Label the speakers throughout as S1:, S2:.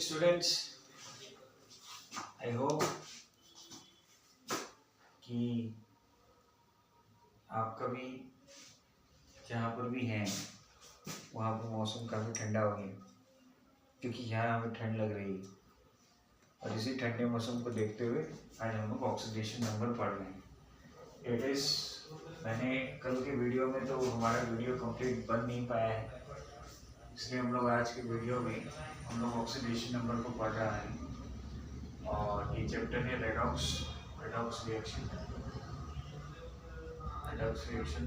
S1: Students, I hope कि आप कभी जहाँ पर भी हैं वहाँ पर मौसम काफ़ी ठंडा हो गया, क्योंकि यहाँ हमें ठंड लग रही है। और इसी ठंडे मौसम को देखते हुए आज हम लोग ऑक्सीडेशन नंबर पढ़ रहे हैं। इट इज़ मैंने कल के वीडियो में तो हमारा वीडियो कंप्लीट बन नहीं पाया है, इसलिए हम लोग आज के वीडियो में हम लोग ऑक्सीडेशन नंबर को पढ़ रहा है। और ये चैप्टर है redox reaction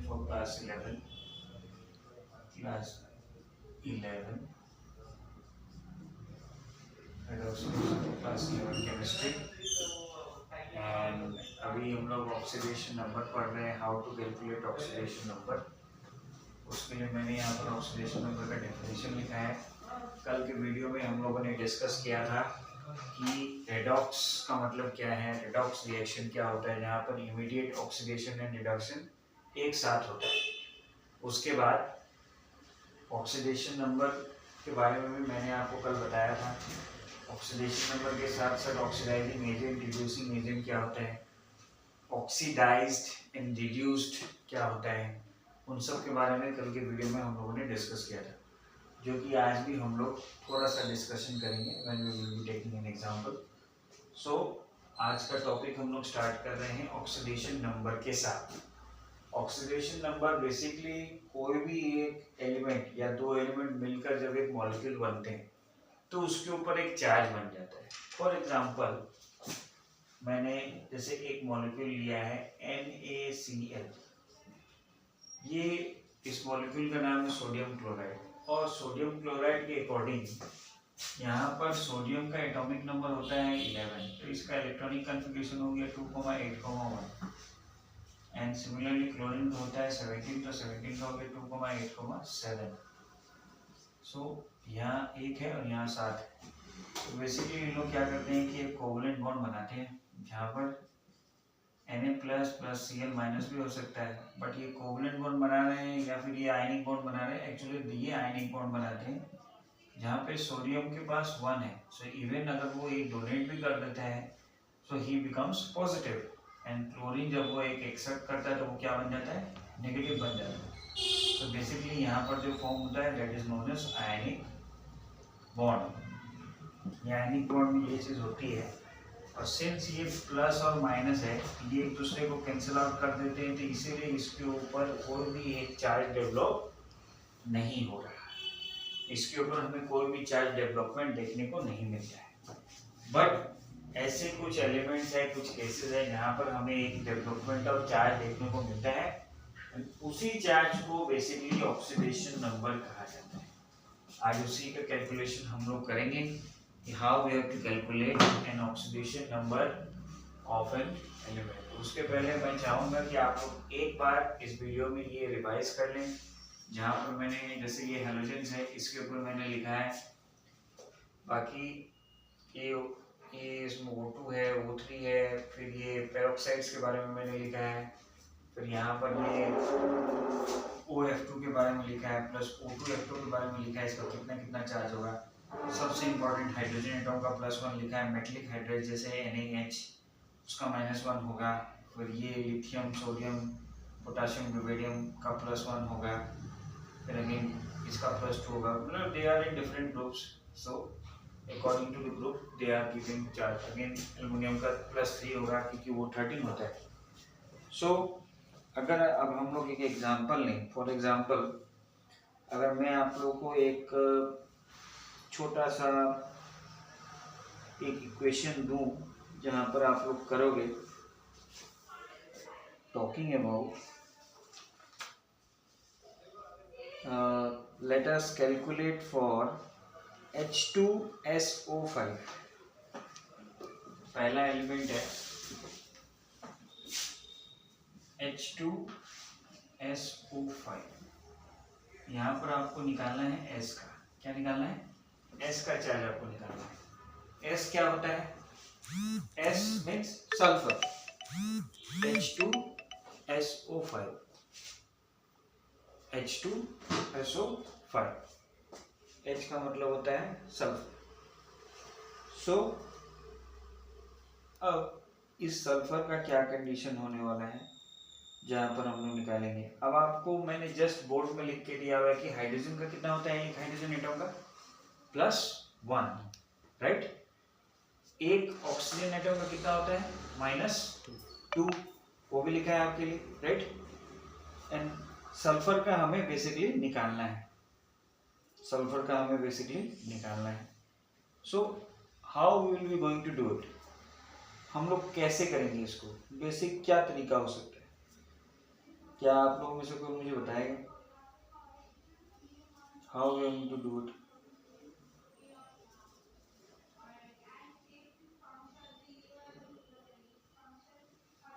S1: for class 11 chemistry. And अभी हम लोग ऑक्सीडेशन नंबर पढ़ रहे हैं, how to calculate oxidation number. उसके लिए मैंने यहाँ पर ऑक्सीडेशन नंबर का डेफिनेशन लिखा है। कल के वीडियो में हम लोगों ने डिस्कस किया था कि रेडॉक्स का मतलब क्या है, रेडॉक्स रिएक्शन क्या होता है, जहाँ पर इमीडिएट ऑक्सीडेशन एंड रिडक्शन एक साथ होता है। उसके बाद ऑक्सीडेशन नंबर के बारे में भी मैंने आपको कल बताया था। ऑक्सीडेशन नंबर के साथ साथ ऑक्सीडाइजिंग एजेंट, रिड्यूसिंग एजेंट क्या होता है, ऑक्सीडाइज्ड एंड रिड्यूस्ड क्या होता है, उन सब के बारे में कल के वीडियो में हम लोगों ने डिस्कस किया था, जो कि आज भी हम लोग थोड़ा सा डिस्कशन करेंगे when we will be taking an example. So आज का टॉपिक हम लोग स्टार्ट कर रहे हैं ऑक्सीडेशन नंबर के साथ। ऑक्सीडेशन नंबर बेसिकली कोई भी एक एलिमेंट या दो एलिमेंट मिलकर जब एक मॉलिक्यूल बनते हैं तो उसके ऊपर एक चार्ज बन जाता है। फॉर एग्जांपल मैंने जैसे एक मॉलिक्यूल लिया है NaCl, ये इस मॉलिक्यूल का नाम है सोडियम क्लोराइड। और सोडियम क्लोराइड के अकॉर्डिंग यहाँ पर सोडियम का एटॉमिक नंबर होता है 11, तो इसका इलेक्ट्रॉनिक कॉन्फ़िगरेशन हो गया 2,8,1। एंड सिमिलरली क्लोरीन का होता है 17, तो 17 का हो गया 2,8,7। सो यहाँ 1 है और यहाँ 7 है। तो बेसिकली इन लोग क्या करते हैं कि एक कोवलेंट बॉन्ड बनाते हैं, जहाँ पर Na प्लस Cl माइनस भी हो सकता है, बट ये कोवलेंट बॉन्ड बना रहे हैं या फिर ये आयनिक बॉन्ड बना रहे हैं। एक्चुअली ये आयनिक बॉन्ड बनाते हैं जहाँ पे सोडियम के पास 1 है। सो इवन अगर वो एक डोनेट भी कर देता है so he becomes positive, and chlorine जब वो एक एक्सेप्ट करता है तो वो क्या बन जाता है, नेगेटिव बन जाता है। तो बेसिकली यहाँ पर जो फॉर्म होता है that is known as ionic bond. Ionic bond में ये चीज़ होती है। और सिंस ये प्लस और माइनस है, ये एक दूसरे को कैंसिल आउट कर देते हैं, तो इसीलिए इसके ऊपर कोई भी एक चार्ज डेवलप नहीं हो रहा है। इसके ऊपर हमें कोई भी चार्ज डेवलपमेंट देखने को नहीं मिलता है। बट ऐसे कुछ एलिमेंट्स है, कुछ केसेस है जहाँ पर हमें एक डेवलपमेंट ऑफ चार्ज देखने को मिलता है। उसी चार्ज को बेसिकली ऑक्सीडेशन नंबर कहा जाता है। आज उसी का कैलकुलेशन हम लोग करेंगे, how we have to calculate an oxidation number of an element। उसके पहले मैं चाहूँगा कि आप लोग एक बार इस वीडियो में ये रिवाइज कर लें, जहाँ पर मैंने जैसे ये हेलोजेंस है, इसके ऊपर मैंने लिखा है, बाकी ये इसमें O2 है, O3 है, फिर ये पेरोक्साइड्स के बारे में मैंने लिखा है, फिर यहाँ पर ये OF2 के बारे में लिखा है, प्लस O2F2 के बारे में लिखा है, इसका कितना कितना चार्ज होगा। सबसे इम्पोर्टेंट हाइड्रोजन एटम का +1 लिखा है, मेटलिक हाइड्रेट जैसे NaH उसका -1 होगा, फिर ये लिथियम, सोडियम, पोटाशियम, रुबिडियम का +1 होगा, फिर अगेन इसका +2 होगा। मतलब they are in different groups, so according to the group they are giving charge. Again aluminium का +3 होगा क्योंकि वो 13 होता है। सो अगर अब हम लोग एक एग्जांपल लें, फॉर एग्जांपल अगर मैं आप लोगों को एक छोटा सा एक इक्वेशन दूं जहां पर आप लोग करोगे, talking about let us calculate for H2SO5। पहला एलिमेंट है H2SO5। यहाँ पर आपको निकालना है S का, क्या निकालना है, S का चार्ज आपको निकालना है। S क्या होता है, S means sulphur, H2SO5, H2SO5, H का मतलब होता है सल्फर। सो अब इस सल्फर का क्या कंडीशन होने वाला है जहाँ पर हम लोग निकालेंगे। अब आपको मैंने जस्ट बोर्ड में लिख के दिया हुआ है कि हाइड्रोजन का कितना होता है एक हाइड्रोजन एटम का +1, राइट। एक ऑक्सीजन एटम का कितना होता है -2, वो भी लिखा है आपके लिए, राइट। एंड सल्फर का हमें बेसिकली निकालना है, सल्फर का हमें बेसिकली निकालना है। So how we will be going to do it, हम लोग कैसे करेंगे इसको, बेसिक क्या तरीका हो सकता है, क्या आप लोगों में से कोई मुझे बताएगा how we are going to do it.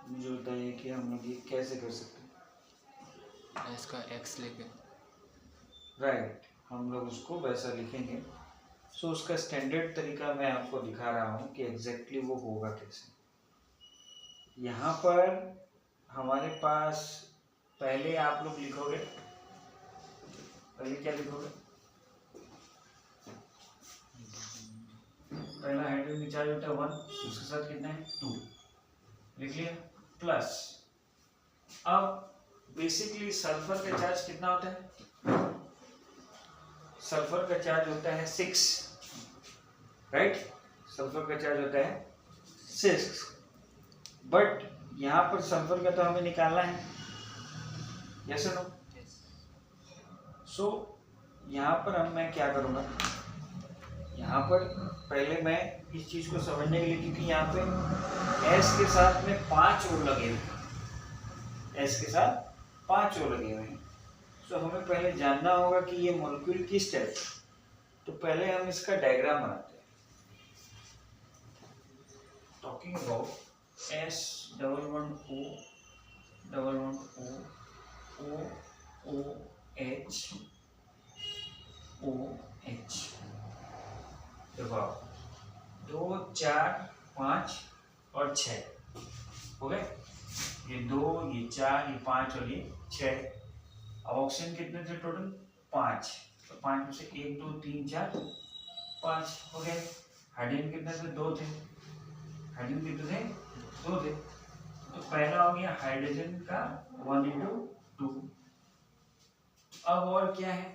S1: मुझे बताइए कि हम लोग ये कैसे कर सकते हैं।
S2: इसका x लेके,
S1: राइट, हम लोग उसको वैसा लिखेंगे। सो उसका स्टैंडर्ड तरीका मैं आपको दिखा रहा हूँ कि एग्जैक्टली वो होगा कैसे। यहाँ पर हमारे पास पहले आप लोग लिखोगे, पहले क्या लिखोगे, पहला हाइड्रोजन चार्ज होता है 1, उसके साथ कितना है 2, लिख लिया, प्लस। अब बेसिकली सल्फर का चार्ज कितना होता है, सल्फर का चार्ज होता है 6, राइट। सल्फर का चार्ज होता है 6, बट यहाँ पर सल्फर का तो हमें निकालना है, यस और नो। सो यहाँ पर हम मैं क्या करूँगा, यहाँ पर पहले मैं इस चीज़ को समझने के लिए, क्योंकि यहाँ पे S के साथ में 5 और लगे हुए हैं, S के साथ 5 और लगे हुए हैं। सो हमें पहले जानना होगा कि ये मॉलिक्यूल किस टाइप है, तो पहले हम इसका डायग्राम बनाते हैं। Talking about S11O OH OH, देखो 2 4 5 और 6 हो गए, ये 2 ये 4 ये 5 और ये 6। अब ऑक्सीजन कितने थे टोटल 5, तो 5 में से 1 2 3 4 5 हो गए। हाइड्रोजन कितने थे 2 थे, हाइड्रोजन कितने थे 2 थे, तो पहला हो गया हाइड्रोजन का 1:2। अब और क्या है,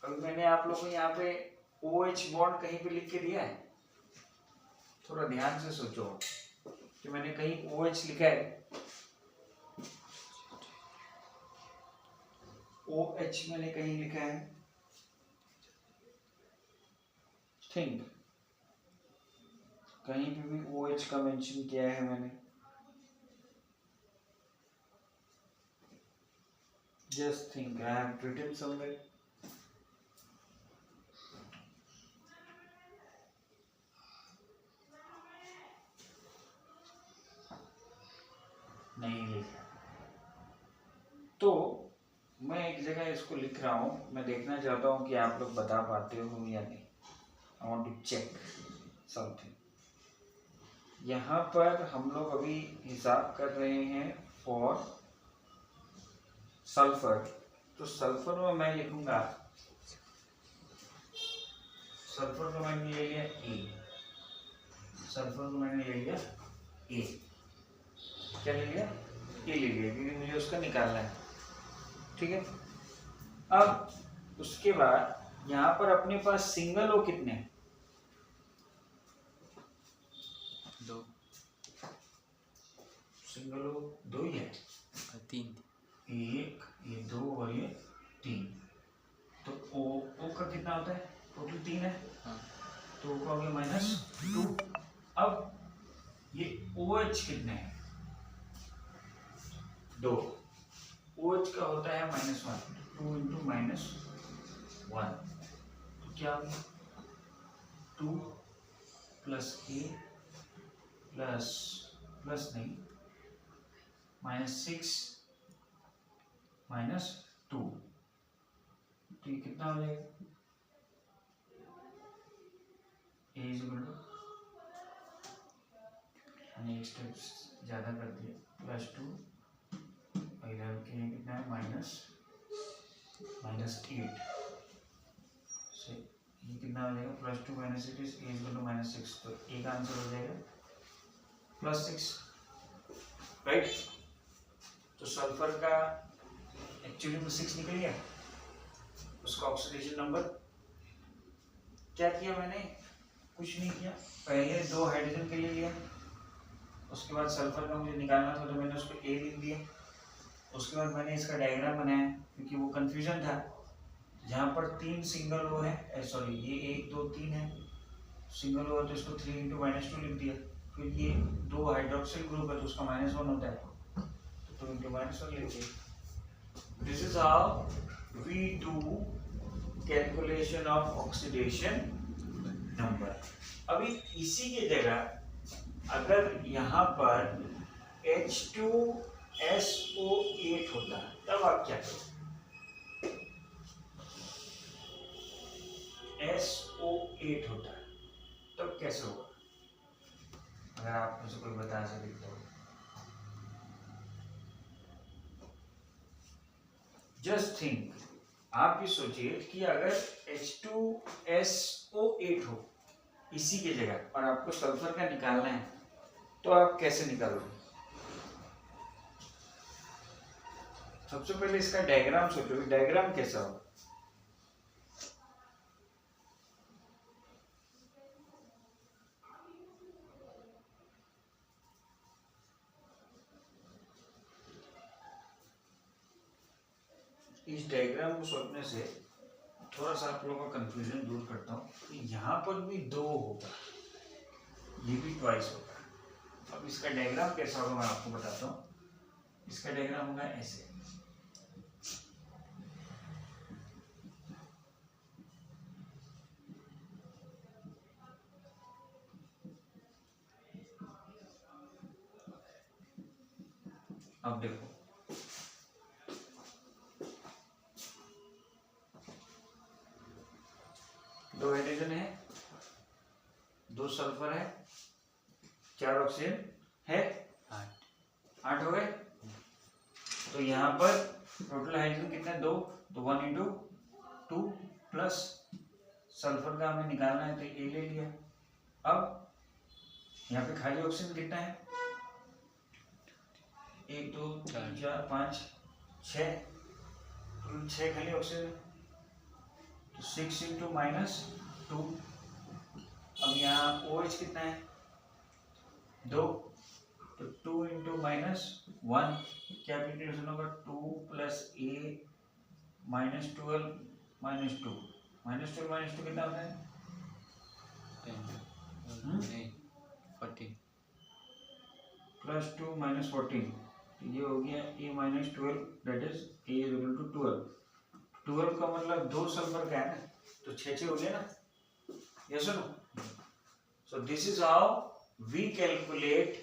S1: अभी मैंने आप लोगों को यहाँ पे OH बॉन्ड कहीं पे लिख के दिया है, थोड़ा ध्यान से सोचो कि मैंने कहीं OH लिखा है, OH मैंने कहीं लिखा है, थिंक कहीं पे भी OH का मेंशन किया है मैंने, just think I have written somewhere. नहीं लिखा, तो मैं एक जगह इसको लिख रहा हूँ, मैं देखना चाहता हूँ कि आप लोग बता पाते हो या नहीं। I want to check something. यहाँ पर हम लोग अभी हिसाब कर रहे हैं फॉर सल्फर, तो सल्फर में मैं लिखूंगा, सल्फर को मैंने ले लिया ए, सल्फर को मैंने ले लिया ए, क्या ले लिया ए ले लिया, क्योंकि मुझे उसका निकालना है, ठीक है। अब उसके बाद यहाँ पर अपने पास सिंगल ओ कितने हैं,
S2: 2,
S1: सिंगल ओ 2 ही है,
S2: 3,
S1: 1 ये 2 और ये 3, तो ओ का कितना होता है टोटल 3 है,
S2: हाँ,
S1: तो ओ का हो गया -2। अब ये OH कितने हैं 2, OH का होता है -1, 2 इंटू -1, तो क्या हो गया 2 प्लस ए प्लस नहीं -6 -2, तो ये कितना हो जाएगा, ए इज इक्वल टू, हमने एक स्टेप ज़्यादा कर दिया, +2 इधर के कितना है -8 से ये कितना कितना हो जाएगा +2 - 8 इज इक्वल टू -6, तो ए का आंसर हो जाएगा +6, राइट। तो सल्फर का एक्चुअली में 6 निकल गया, उसका ऑक्सीडेशन नंबर। क्या किया मैंने, कुछ नहीं किया, पहले 2 हाइड्रोजन के लिए लिया, उसके बाद सल्फर का मुझे निकालना था तो मैंने उसको ए लिख दिया। उसके बाद मैंने इसका डायग्राम बनाया क्योंकि वो कंफ्यूजन था, जहाँ पर 3 सिंगल वो है, सॉरी ये 1 2 3 है, सिंगल वो है तो इसको 3 × -2 लिख दिया। फिर ये 2 हाइड्रोक्सिल ग्रुप है तो उसका -1 होता है, तो 2 × -1 लिख दिया। This is how we do calculation of oxidation number. अभी इसी की जगह अगर यहाँ पर H2SO8 होता तब आप क्या करोगे, SO8 होता तब कैसे होगा, अगर आप मुझे कोई बता सके तो। जस्ट थिंक, आप ये सोचिए कि अगर H2SO8 हो इसी की जगह और आपको सल्फर का निकालना है तो आप कैसे निकालोगे। सबसे पहले इसका डायग्राम सोचोगे, डायग्राम कैसा हो, इस डायग्राम को सोचने से थोड़ा सा आप लोगों का कंफ्यूजन दूर करता हूँ कि यहाँ पर भी 2 होगा, ये भी ट्वाइस होगा। अब इसका डायग्राम कैसा होगा मैं आपको बताता हूँ। इसका डायग्राम होगा ऐसे, अब देखो 2 हाइड्रोजन है, 2 सल्फर है, 4 ऑक्सीजन है, 8 हो गए। तो यहाँ पर टोटल हाइड्रोजन कितना है, 2, तो 1 × 2 प्लस सल्फर का हमें निकालना है तो ए ले लिया। अब यहाँ पे खाली ऑक्सीजन कितना है, 1 2 3 4 5 6, 6 खाली ऑक्सीजन, तो 6 × -2। अब यहाँ OH कितना है, 2, तो 2 × -1 क्या कैलकुलेशन होगा, 2 + A -12 -2 -12 कितना होता है,
S2: 14
S1: +2 -14, तो ये हो गया A -12, दैट इज A = 12। 12 का मतलब 2 सल्फर का है ना, तो 6 हो गया ना, यस और no. So this is how we calculate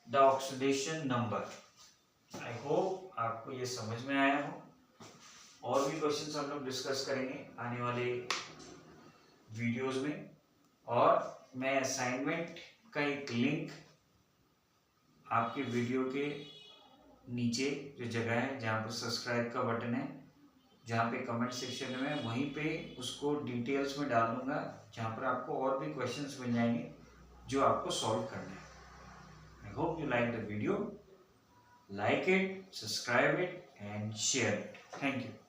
S1: the oxidation number. I hope आपको ये समझ में आया हो। और भी क्वेश्चंस हम लोग डिस्कस करेंगे आने वाले वीडियोस में, और मैं असाइनमेंट का एक लिंक आपके वीडियो के नीचे जो जगह है जहाँ पर सब्सक्राइब का बटन है, जहाँ पे कमेंट सेक्शन में, वहीं पे उसको डिटेल्स में डाल दूंगा, जहाँ पर आपको और भी क्वेश्चंस मिल जाएंगे जो आपको सॉल्व करना है। I hope you like the video, like it, subscribe it and share it. Thank you.